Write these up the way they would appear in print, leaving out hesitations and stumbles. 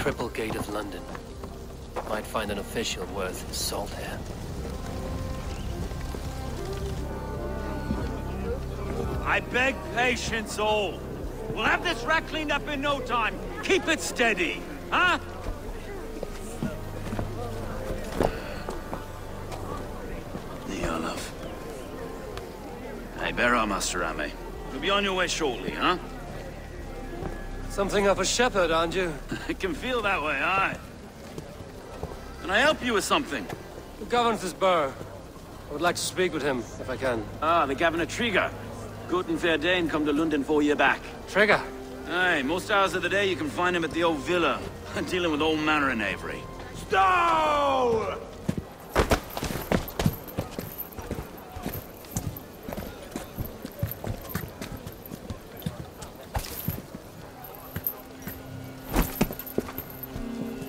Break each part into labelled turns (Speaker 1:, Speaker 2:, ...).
Speaker 1: triple gate of London. Might find an official worth his salt here.
Speaker 2: I beg patience, all. We'll have this rat cleaned up in no time. Keep it steady, huh? Neolov. Hey, bear up, Master Ame. You'll be on your way shortly, huh?
Speaker 1: Something of a shepherd, aren't you?
Speaker 2: It can feel that way, aye. Can I help you with something?
Speaker 1: Who governs this burgh? I would like to speak with him, if I can.
Speaker 2: Ah, the Governor Trigger. Good and fair Dane come to Lunden 4 year back.
Speaker 1: Trigger?
Speaker 2: Aye, most hours of the day you can find him at the old villa, dealing with all manner of knavery. Stow!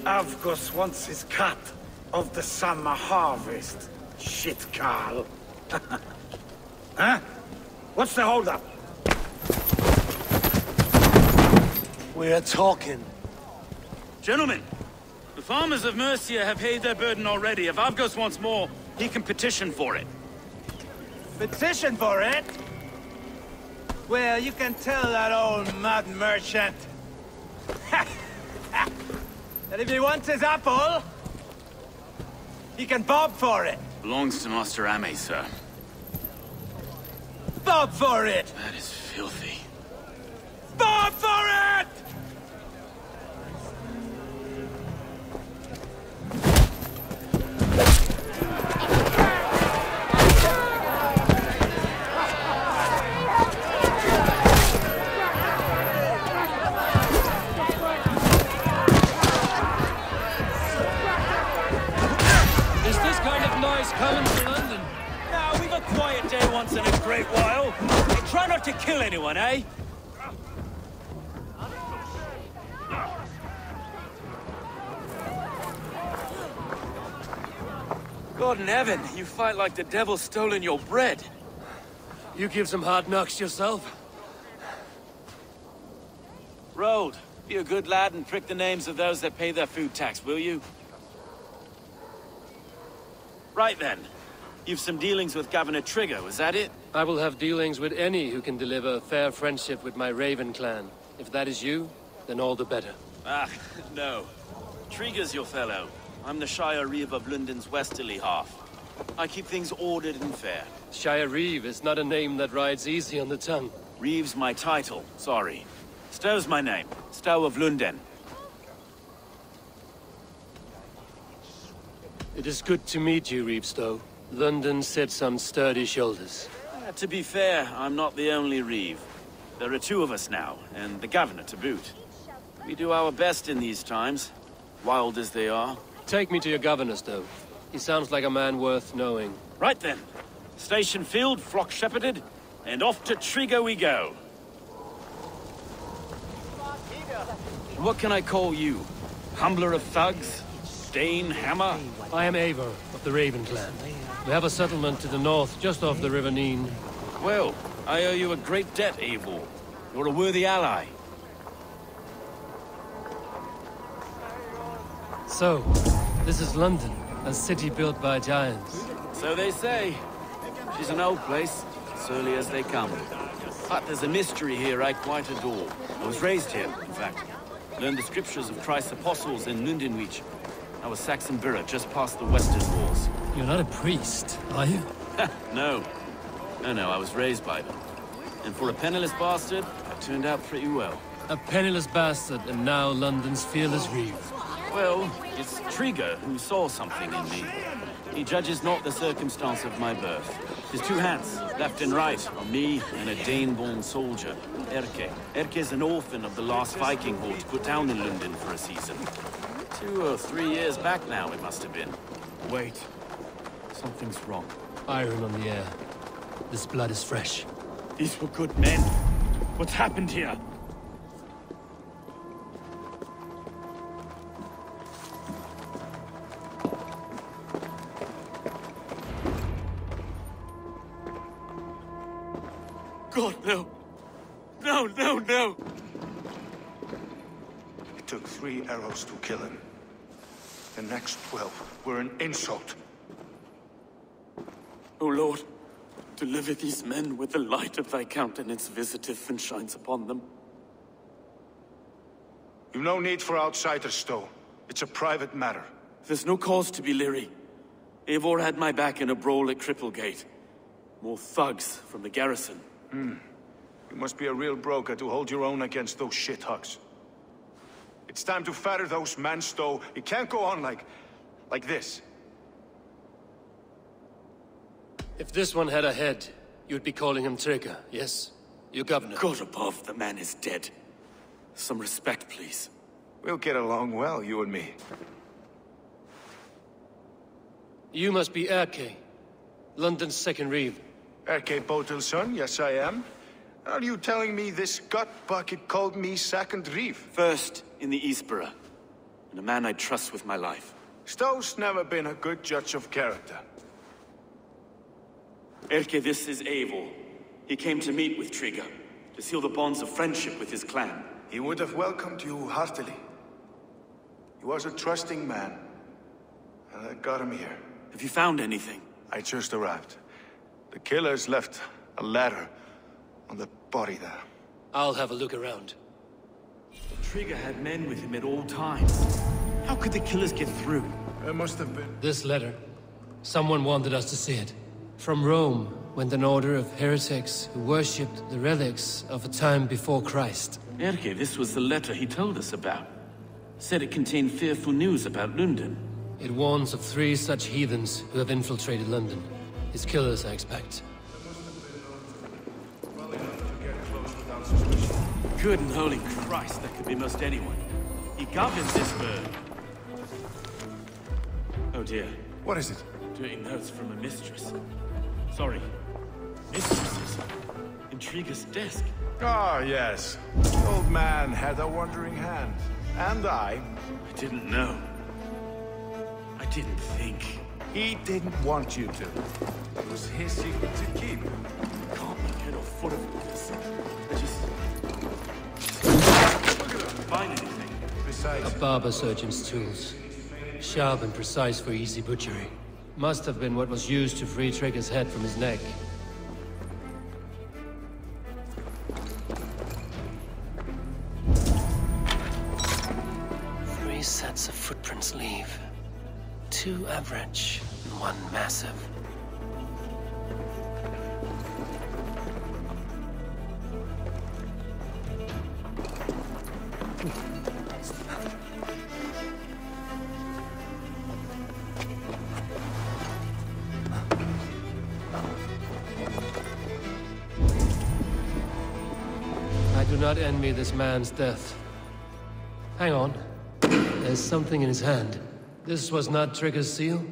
Speaker 3: Avgos wants his cut of the summer harvest. Shit, Carl. Huh? What's the holdup?
Speaker 1: We're talking.
Speaker 2: Gentlemen, the farmers of Mercia have paid their burden already. If Avgos wants more, he can petition for it.
Speaker 4: Petition for it? Well, you can tell that old mud merchant that if he wants his apple, he can bob for it.
Speaker 2: Belongs to Master Ame, sir.
Speaker 4: Bob for it!
Speaker 2: That is filthy.
Speaker 4: Bob for it!
Speaker 1: Coming to London.
Speaker 2: Now, we've a quiet day once in a great while. Hey, try not to kill anyone, eh? God in heaven, you fight like the devil's stolen your bread.
Speaker 1: You give some hard knocks yourself.
Speaker 2: Road, be a good lad and prick the names of those that pay their food tax, will you? Right then. You've some dealings with Governor Trigger, was that it?
Speaker 1: I will have dealings with any who can deliver fair friendship with my Raven clan. If that is you, then all the better.
Speaker 2: Ah, no. Trigger's your fellow. I'm the Shire Reeve of Lunden's westerly half. I keep things ordered and fair.
Speaker 1: Shire Reeve is not a name that rides easy on the tongue.
Speaker 2: Reeve's my title, sorry. Stow's my name. Stow of Lunden.
Speaker 1: It is good to meet you, Reevestow. London sits on sturdy shoulders.
Speaker 2: To be fair, I'm not the only Reeve. There are two of us now, and the governor to boot. We do our best in these times, wild as they are.
Speaker 1: Take me to your governor, Stow. He sounds like a man worth knowing.
Speaker 2: Right then. Station filled, flock shepherded, and off to Trigger we go. What can I call you? Humbler of thugs? Dane Hammer?
Speaker 1: I am Eivor of the Raven clan. We have a settlement to the north, just off the River Neen.
Speaker 2: Well, I owe you a great debt, Eivor. You're a worthy ally.
Speaker 1: So, this is London, a city built by giants.
Speaker 2: So they say. She's an old place, surly as they come. But there's a mystery here I quite adore. I was raised here, in fact. Learned the scriptures of Christ's apostles in Lundenwich. Our Saxon borough just past the western walls.
Speaker 1: You're not a priest, are you?
Speaker 2: No. No, I was raised by them. And for a penniless bastard, I turned out pretty well.
Speaker 1: A penniless bastard, and now London's fearless Reeve.
Speaker 2: Well, it's Trigger who saw something in me. He judges not the circumstance of my birth. His two hands, left and right, on me and a Dane-born soldier, Erke. Erke's an orphan of the last Viking horde put down in Lunden for a season. 2 or 3 years back now, it must have been. Wait. Something's wrong.
Speaker 1: Iron on the air. This blood is fresh.
Speaker 2: These were good men. What's happened here? God, no. No.
Speaker 3: It took 3 arrows to kill him. The next 12 were an insult.
Speaker 2: O Lord, deliver these men with the light of thy countenance visiteth and shines upon them.
Speaker 3: You've no need for outsiders, Stowe. It's a private matter.
Speaker 2: There's no cause to be leery. Eivor had my back in a brawl at Cripplegate. More thugs from the garrison.
Speaker 3: You must be a real broker to hold your own against those shithugs. It's time to fetter those men, Stowe. It can't go on like this.
Speaker 1: If this one had a head, you'd be calling him Trigger, yes? Your governor.
Speaker 2: God above, the man is dead. Some respect, please.
Speaker 3: We'll get along well, you and me.
Speaker 1: You must be Erke, London's second reeve.
Speaker 3: Erke Botel's son, yes I am. Are you telling me this gut bucket called me second reeve?
Speaker 2: First in the Eastborough, and a man I trust with my life.
Speaker 3: Stowe's never been a good judge of character.
Speaker 2: Erke, this is Eivor. He came to meet with Trigger, to seal the bonds of friendship with his clan.
Speaker 3: He would have welcomed you heartily. He was a trusting man, and that got him here.
Speaker 2: Have you found anything?
Speaker 3: I just arrived. The killers left a letter on the body there.
Speaker 1: I'll have a look around.
Speaker 2: Trigger had men with him at all times. How could the killers get through?
Speaker 3: There must have been...
Speaker 1: This letter. Someone wanted us to see it. From Rome went an order of heretics who worshipped the relics of a time before Christ.
Speaker 2: Erke, this was the letter he told us about. Said it contained fearful news about Lunden.
Speaker 1: It warns of 3 such heathens who have infiltrated London. His killers, I expect.
Speaker 2: Good and holy Christ, that could be most anyone. He governed this bird. Oh dear.
Speaker 3: What is it?
Speaker 2: Doing notes from a mistress. Sorry. Mistresses. In Trigger's desk.
Speaker 3: Ah, yes. The old man had a wandering hand. And I
Speaker 2: didn't know. I didn't think.
Speaker 3: He didn't want you to. It was his secret to keep.
Speaker 2: Can't get off foot of this. I just... find anything.
Speaker 3: Besides...
Speaker 1: A barber surgeon's tools. Sharp and precise for easy butchery. Must have been what was used to free Trigger's head from his neck. Three sets of footprints leave. 2 average and 1 massive. I do not envy this man's death. Hang on. There's something in his hand. This was not Trigger's seal?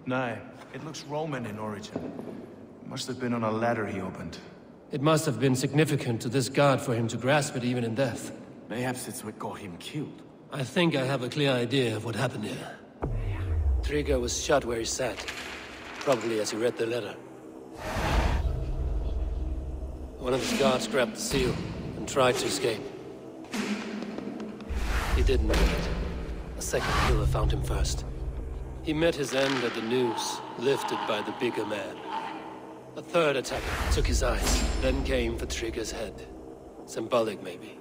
Speaker 3: No, it looks Roman in origin. Must have been on a ladder he opened.
Speaker 1: It must have been significant to this god for him to grasp it even in death.
Speaker 2: Mayhaps it's what got him killed.
Speaker 1: I think I have a clear idea of what happened here. Trigger was shot where he sat. Probably as he read the letter. One of his guards grabbed the seal and tried to escape. He didn't make it. A second killer found him first. He met his end at the noose, lifted by the bigger man. A third attacker took his eyes, then came for Trigger's head. Symbolic, maybe.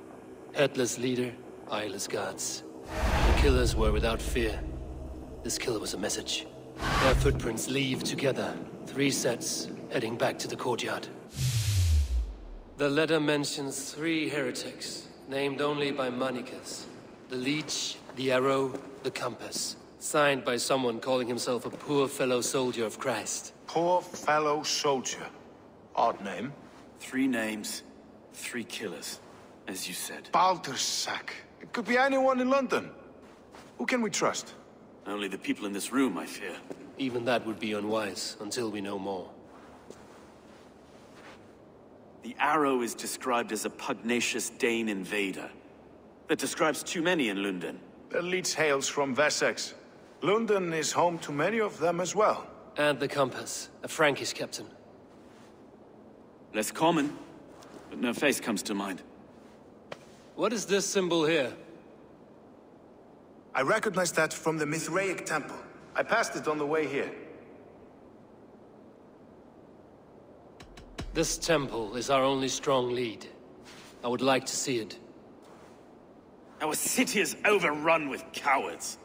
Speaker 1: Headless leader, eyeless guards. The killers were without fear. This kill was a message. Their footprints leave together. 3 sets, heading back to the courtyard. The letter mentions 3 heretics, named only by Manicus. The Leech, the Arrow, the Compass. Signed by someone calling himself a poor fellow soldier of Christ.
Speaker 3: Poor fellow soldier. Odd name.
Speaker 2: 3 names, 3 killers, as you said.
Speaker 3: Baldersack. It could be anyone in London. Who can we trust?
Speaker 2: Only the people in this room, I fear.
Speaker 1: Even that would be unwise, until we know more.
Speaker 2: The Arrow is described as a pugnacious Dane invader. That describes too many in Lunden.
Speaker 3: The Leech hails from Wessex. Lunden is home to many of them as well.
Speaker 1: And the Compass, a Frankish captain.
Speaker 2: Less common, but no face comes to mind.
Speaker 1: What is this symbol here?
Speaker 5: I recognize that from the Mithraic temple. I passed it on the way here.
Speaker 1: This temple is our only strong lead. I would like to see it.
Speaker 2: Our city is overrun with cowards.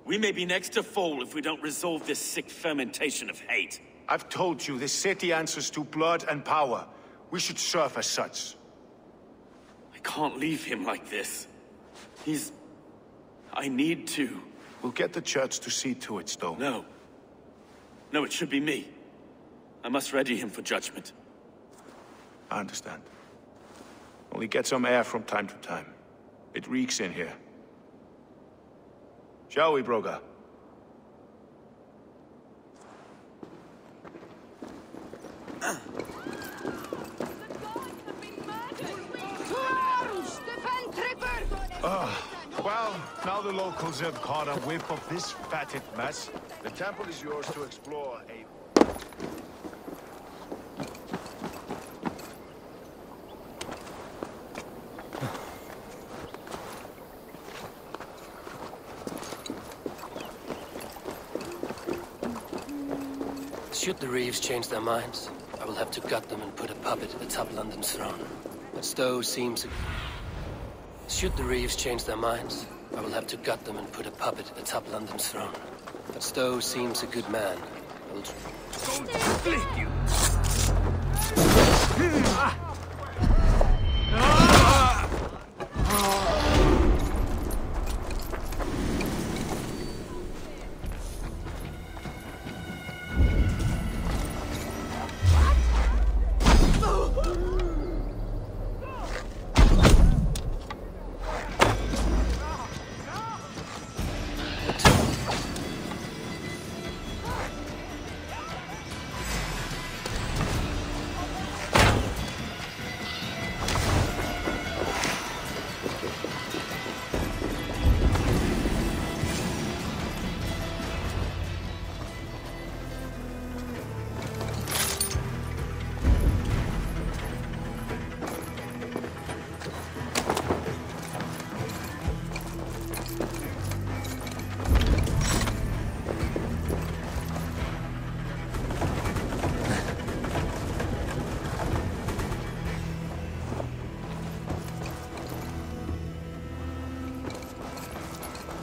Speaker 2: We may be next to fall if we don't resolve this sick fermentation of hate.
Speaker 5: I've told you, this city answers to blood and power. We should serve as such.
Speaker 2: I can't leave him like this. I need to.
Speaker 5: We'll get the church to see to it, Stone.
Speaker 2: No. No, it should be me. I must ready him for judgment.
Speaker 5: I understand. Only get some air from time to time. It reeks in here. Shall we, Broga?
Speaker 6: Well, now the locals have caught a whiff of this fatted mess.
Speaker 5: The temple is yours to explore, Abel.
Speaker 1: Should the Reeves change their minds, I will have to gut them and put a puppet atop London's throne. But Stowe seems... Should the Reeves change their minds, I will have to gut them and put a puppet atop London's throne. But Stowe seems a good man. I will...
Speaker 3: Split you!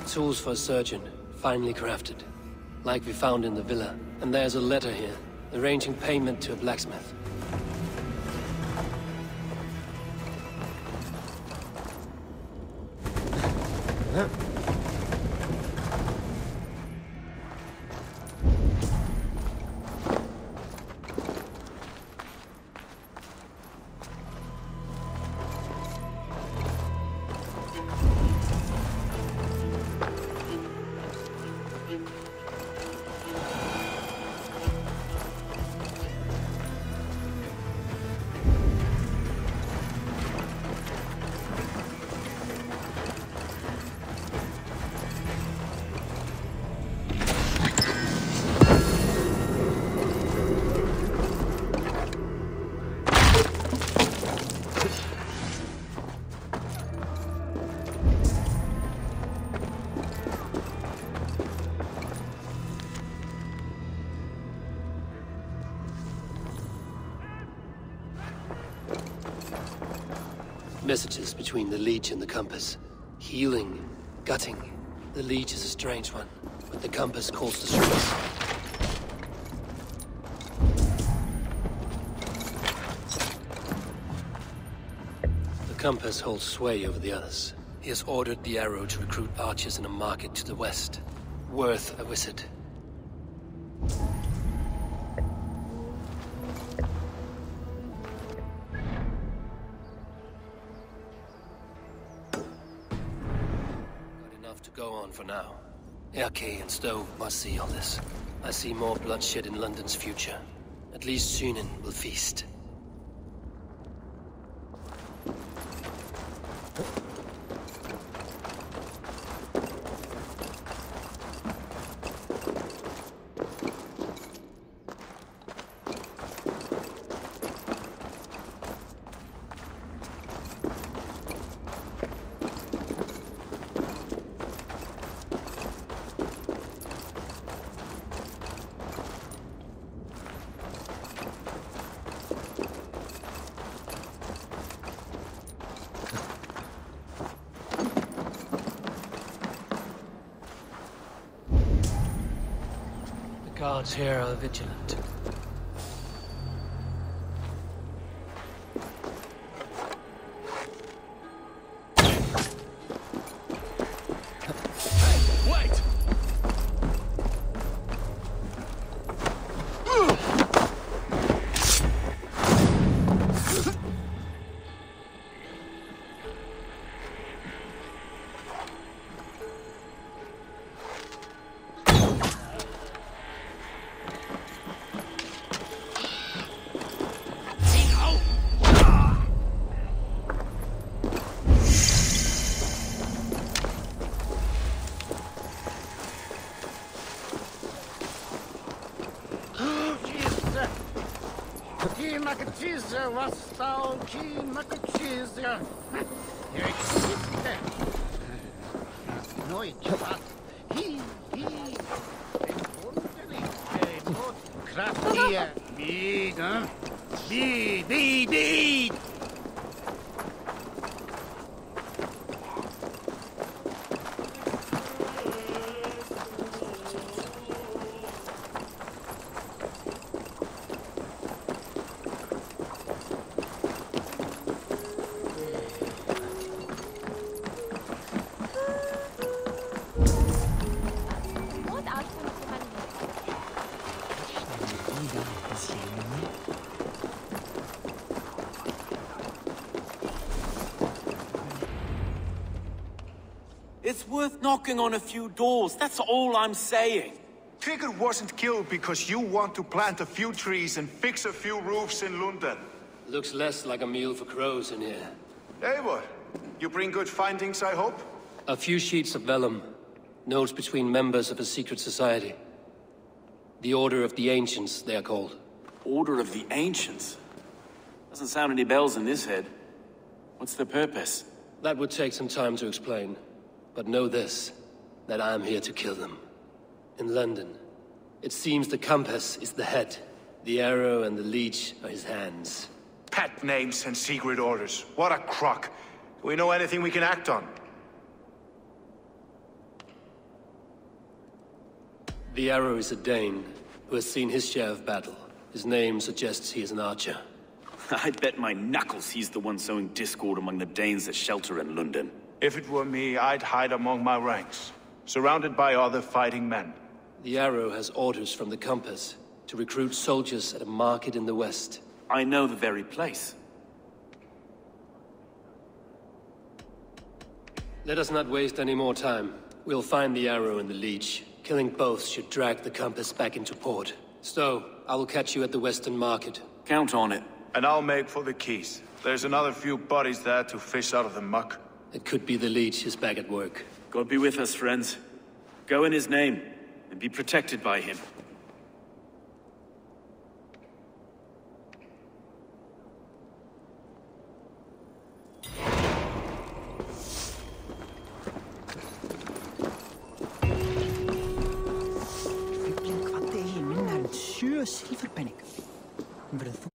Speaker 1: Tools for a surgeon, finely crafted. Like we found in the villa. And there's a letter here, arranging payment to a blacksmith. Messages between the Leech and the Compass. Healing, gutting. The Leech is a strange one, but the Compass calls the shots. The Compass holds sway over the others. He has ordered the Arrow to recruit archers in a market to the west. Worth a visit. Go on for now. Erke and Stowe must see all this. I see more bloodshed in London's future. At least Sunan will feast. Guards here are vigilant.
Speaker 2: Wait! It's worth knocking on a few doors, that's all I'm saying.
Speaker 5: Trigger wasn't killed because you want to plant a few trees and fix a few roofs in Lunden.
Speaker 1: Looks less like a meal for crows in here.
Speaker 5: Eivor, you bring good findings, I hope?
Speaker 1: A few sheets of vellum. Notes between members of a secret society. The Order of the Ancients, they are called.
Speaker 2: Order of the Ancients? Doesn't sound any bells in this head. What's the purpose?
Speaker 1: That would take some time to explain. But know this, that I am here to kill them. In London, it seems the compass is the head. The arrow and the leech are his hands.
Speaker 5: Pet names and secret orders. What a crock. Do we know anything we can act on?
Speaker 1: The arrow is a Dane, who has seen his share of battle. His name suggests he is an archer.
Speaker 2: I'd bet my knuckles he's the one sowing discord among the Danes that shelter in Lunden.
Speaker 5: If it were me, I'd hide among my ranks, surrounded by other fighting men.
Speaker 1: The arrow has orders from the compass to recruit soldiers at a market in the west.
Speaker 2: I know the very place.
Speaker 1: Let us not waste any more time. We'll find the arrow and the leech. Killing both should drag the compass back into port. Stowe, I will catch you at the western market.
Speaker 2: Count on it.
Speaker 5: And I'll make for the keys. There's another few bodies there to fish out of the muck.
Speaker 1: It could be the leech is back at work.
Speaker 2: God be with us, friends. Go in his name, and be protected by him.
Speaker 7: Hvað er hinn, minna en 7 silfurpenning. Verður þú